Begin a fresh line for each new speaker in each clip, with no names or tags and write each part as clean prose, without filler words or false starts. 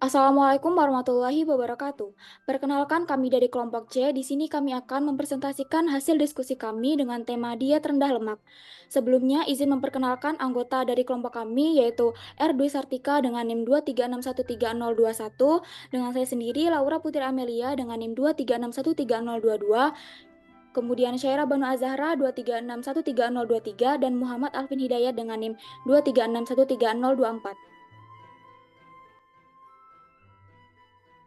Assalamualaikum warahmatullahi wabarakatuh. Perkenalkan kami dari kelompok C. Di sini kami akan mempresentasikan hasil diskusi kami dengan tema diet rendah lemak. Sebelumnya, izin memperkenalkan anggota dari kelompok kami yaitu R. Dwi Sartika dengan NIM 236130121, dengan saya sendiri Laura Putri Amelia dengan NIM 236130222, kemudian Syaira Banu Azahra 2361303 dan Muhammad Alvin Hidayat dengan NIM 2361304.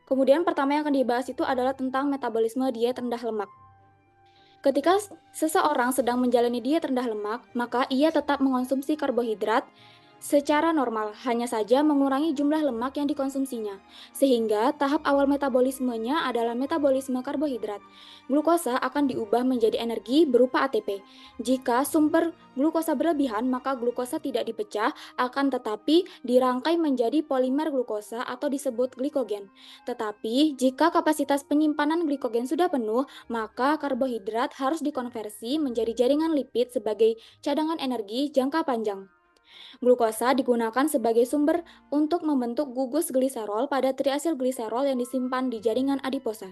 Kemudian pertama yang akan dibahas itu adalah tentang metabolisme diet rendah lemak. Ketika seseorang sedang menjalani diet rendah lemak, maka ia tetap mengonsumsi karbohidrat secara normal, hanya saja mengurangi jumlah lemak yang dikonsumsinya, sehingga tahap awal metabolismenya adalah metabolisme karbohidrat. Glukosa akan diubah menjadi energi berupa ATP. Jika sumber glukosa berlebihan, maka glukosa tidak dipecah, akan tetapi dirangkai menjadi polimer glukosa atau disebut glikogen. Tetapi, jika kapasitas penyimpanan glikogen sudah penuh, maka karbohidrat harus dikonversi menjadi jaringan lipid sebagai cadangan energi jangka panjang. Glukosa digunakan sebagai sumber untuk membentuk gugus gliserol pada triasilgliserol yang disimpan di jaringan adiposa.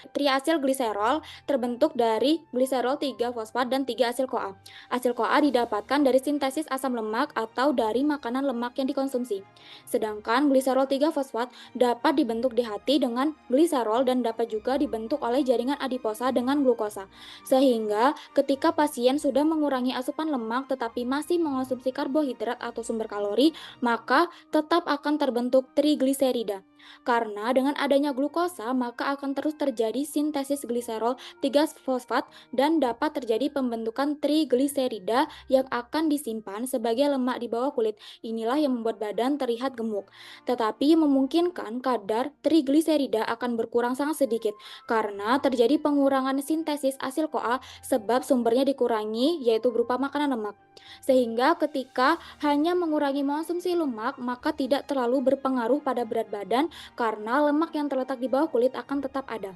Triasilgliserol terbentuk dari gliserol 3-fosfat dan 3-asil-CoA. Asil-CoA didapatkan dari sintesis asam lemak atau dari makanan lemak yang dikonsumsi. Sedangkan gliserol 3-fosfat dapat dibentuk di hati dengan gliserol dan dapat juga dibentuk oleh jaringan adiposa dengan glukosa. Sehingga ketika pasien sudah mengurangi asupan lemak tetapi masih mengonsumsi karbohidrat atau sumber kalori, maka tetap akan terbentuk trigliserida. Karena dengan adanya glukosa, maka akan terus terjadi sintesis gliserol 3-fosfat dan dapat terjadi pembentukan trigliserida yang akan disimpan sebagai lemak di bawah kulit. Inilah yang membuat badan terlihat gemuk. Tetapi memungkinkan kadar trigliserida akan berkurang sangat sedikit karena terjadi pengurangan sintesis asil CoA sebab sumbernya dikurangi yaitu berupa makanan lemak. Sehingga ketika hanya mengurangi mengonsumsi lemak, maka tidak terlalu berpengaruh pada berat badan karena lemak yang terletak di bawah kulit akan tetap ada.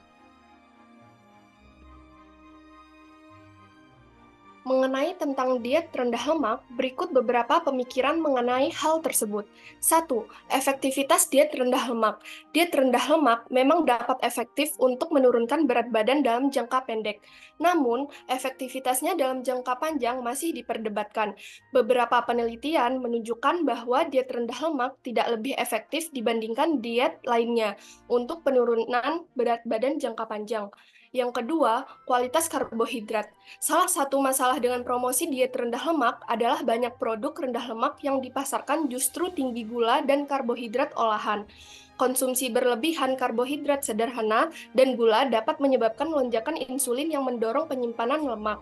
Mengenai tentang diet rendah lemak, berikut beberapa pemikiran mengenai hal tersebut. 1. Efektivitas diet rendah lemak. Diet rendah lemak memang dapat efektif untuk menurunkan berat badan dalam jangka pendek. Namun, efektivitasnya dalam jangka panjang masih diperdebatkan. Beberapa penelitian menunjukkan bahwa diet rendah lemak tidak lebih efektif dibandingkan diet lainnya untuk penurunan berat badan jangka panjang. Yang kedua, kualitas karbohidrat. Salah satu masalah dengan promosi diet rendah lemak adalah banyak produk rendah lemak yang dipasarkan justru tinggi gula dan karbohidrat olahan. Konsumsi berlebihan karbohidrat sederhana dan gula dapat menyebabkan lonjakan insulin yang mendorong penyimpanan lemak.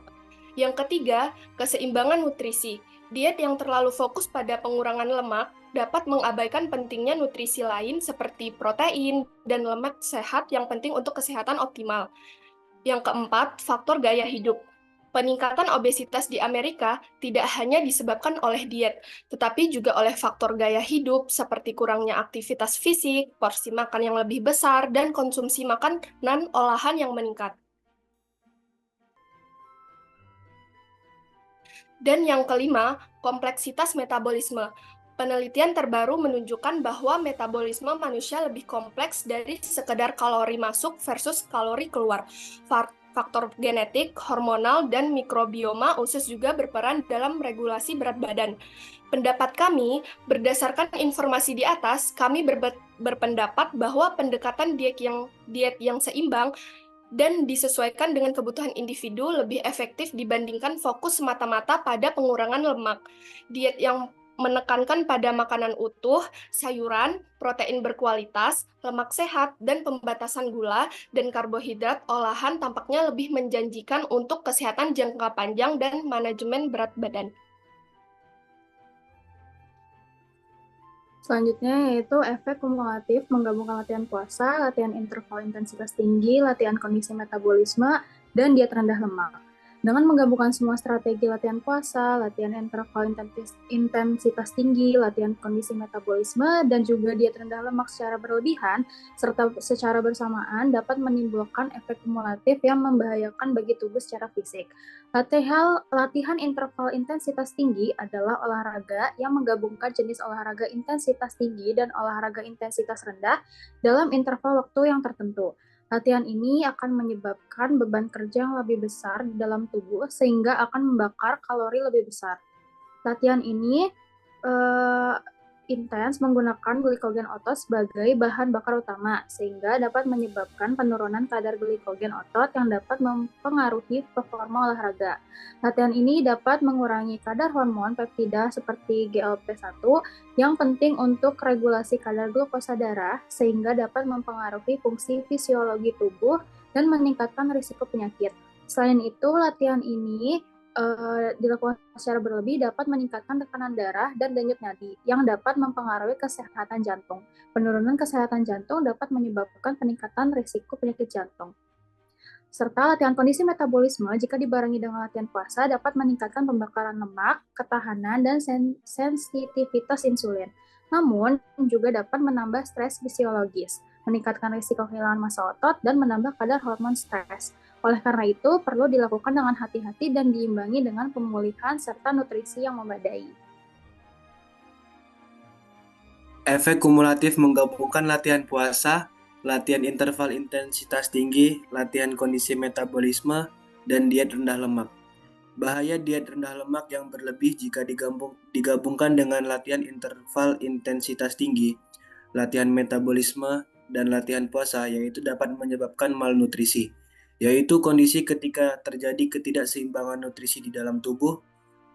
Yang ketiga, keseimbangan nutrisi. Diet yang terlalu fokus pada pengurangan lemak dapat mengabaikan pentingnya nutrisi lain seperti protein dan lemak sehat yang penting untuk kesehatan optimal. Yang keempat, faktor gaya hidup. Peningkatan obesitas di Amerika tidak hanya disebabkan oleh diet, tetapi juga oleh faktor gaya hidup seperti kurangnya aktivitas fisik, porsi makan yang lebih besar, dan konsumsi makanan olahan yang meningkat. Dan yang kelima, kompleksitas metabolisme. Penelitian terbaru menunjukkan bahwa metabolisme manusia lebih kompleks dari sekedar kalori masuk versus kalori keluar. Faktor genetik, hormonal, dan mikrobioma usus juga berperan dalam regulasi berat badan. Pendapat kami, berdasarkan informasi di atas, kami berpendapat bahwa pendekatan diet yang seimbang dan disesuaikan dengan kebutuhan individu lebih efektif dibandingkan fokus semata-mata pada pengurangan lemak. Diet yang menekankan pada makanan utuh, sayuran, protein berkualitas, lemak sehat, dan pembatasan gula dan karbohidrat olahan tampaknya lebih menjanjikan untuk kesehatan jangka panjang dan manajemen berat badan.
Selanjutnya yaitu efek kumulatif menggabungkan latihan puasa, latihan interval intensitas tinggi, latihan kondisi metabolisme, dan diet rendah lemak. Dengan menggabungkan semua strategi latihan puasa, latihan interval intensitas tinggi, latihan kondisi metabolisme, dan juga diet rendah lemak secara berlebihan, serta secara bersamaan dapat menimbulkan efek kumulatif yang membahayakan bagi tubuh secara fisik. Latihan interval intensitas tinggi adalah olahraga yang menggabungkan jenis olahraga intensitas tinggi dan olahraga intensitas rendah dalam interval waktu yang tertentu. Latihan ini akan menyebabkan beban kerja yang lebih besar di dalam tubuh sehingga akan membakar kalori lebih besar. Latihan ini intens menggunakan glikogen otot sebagai bahan bakar utama sehingga dapat menyebabkan penurunan kadar glikogen otot yang dapat mempengaruhi performa olahraga. Latihan ini dapat mengurangi kadar hormon peptida seperti GLP-1 yang penting untuk regulasi kadar glukosa darah sehingga dapat mempengaruhi fungsi fisiologi tubuh dan meningkatkan risiko penyakit. Selain itu, latihan ini dilakukan secara berlebih dapat meningkatkan tekanan darah dan denyut nadi yang dapat mempengaruhi kesehatan jantung. Penurunan kesehatan jantung dapat menyebabkan peningkatan risiko penyakit jantung. Serta latihan kondisi metabolisme jika dibarengi dengan latihan puasa dapat meningkatkan pembakaran lemak, ketahanan, dan sensitivitas insulin. Namun, juga dapat menambah stres fisiologis, meningkatkan risiko kehilangan massa otot, dan menambah kadar hormon stres. Oleh karena itu, perlu dilakukan dengan hati-hati dan diimbangi dengan pemulihan serta nutrisi yang memadai.
Efek kumulatif menggabungkan latihan puasa, latihan interval intensitas tinggi, latihan kondisi metabolisme, dan diet rendah lemak. Bahaya diet rendah lemak yang berlebih jika digabungkan dengan latihan interval intensitas tinggi, latihan metabolisme, dan latihan puasa, yaitu dapat menyebabkan malnutrisi, yaitu kondisi ketika terjadi ketidakseimbangan nutrisi di dalam tubuh.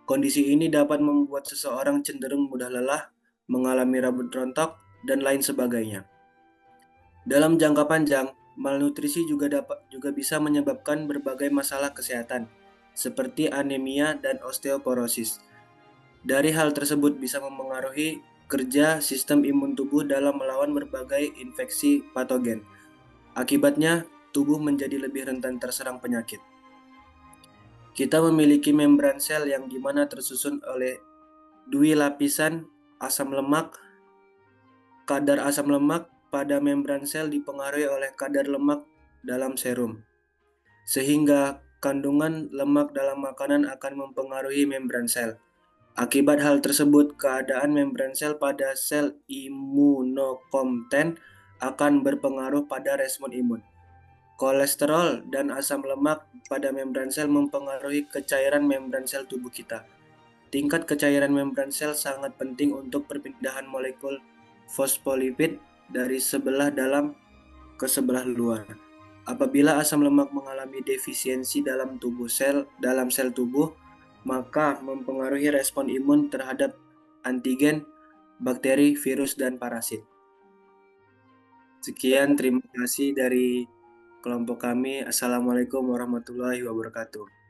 Kondisi ini dapat membuat seseorang cenderung mudah lelah, mengalami rambut rontok, dan lain sebagainya. Dalam jangka panjang, malnutrisi juga bisa menyebabkan berbagai masalah kesehatan, seperti anemia dan osteoporosis. Dari hal tersebut bisa mempengaruhi kerja sistem imun tubuh dalam melawan berbagai infeksi patogen. Akibatnya, tubuh menjadi lebih rentan terserang penyakit. Kita memiliki membran sel yang dimana tersusun oleh dua lapisan asam lemak. Kadar asam lemak pada membran sel dipengaruhi oleh kadar lemak dalam serum, sehingga kandungan lemak dalam makanan akan mempengaruhi membran sel. Akibat hal tersebut, keadaan membran sel pada sel imunokomten akan berpengaruh pada respon imun. Kolesterol dan asam lemak pada membran sel mempengaruhi kecairan membran sel tubuh kita. Tingkat kecairan membran sel sangat penting untuk perpindahan molekul fosfolipid dari sebelah dalam ke sebelah luar. Apabila asam lemak mengalami defisiensi dalam sel tubuh, maka mempengaruhi respon imun terhadap antigen, bakteri, virus, dan parasit. Sekian, terima kasih dari kelompok kami. Assalamualaikum warahmatullahi wabarakatuh.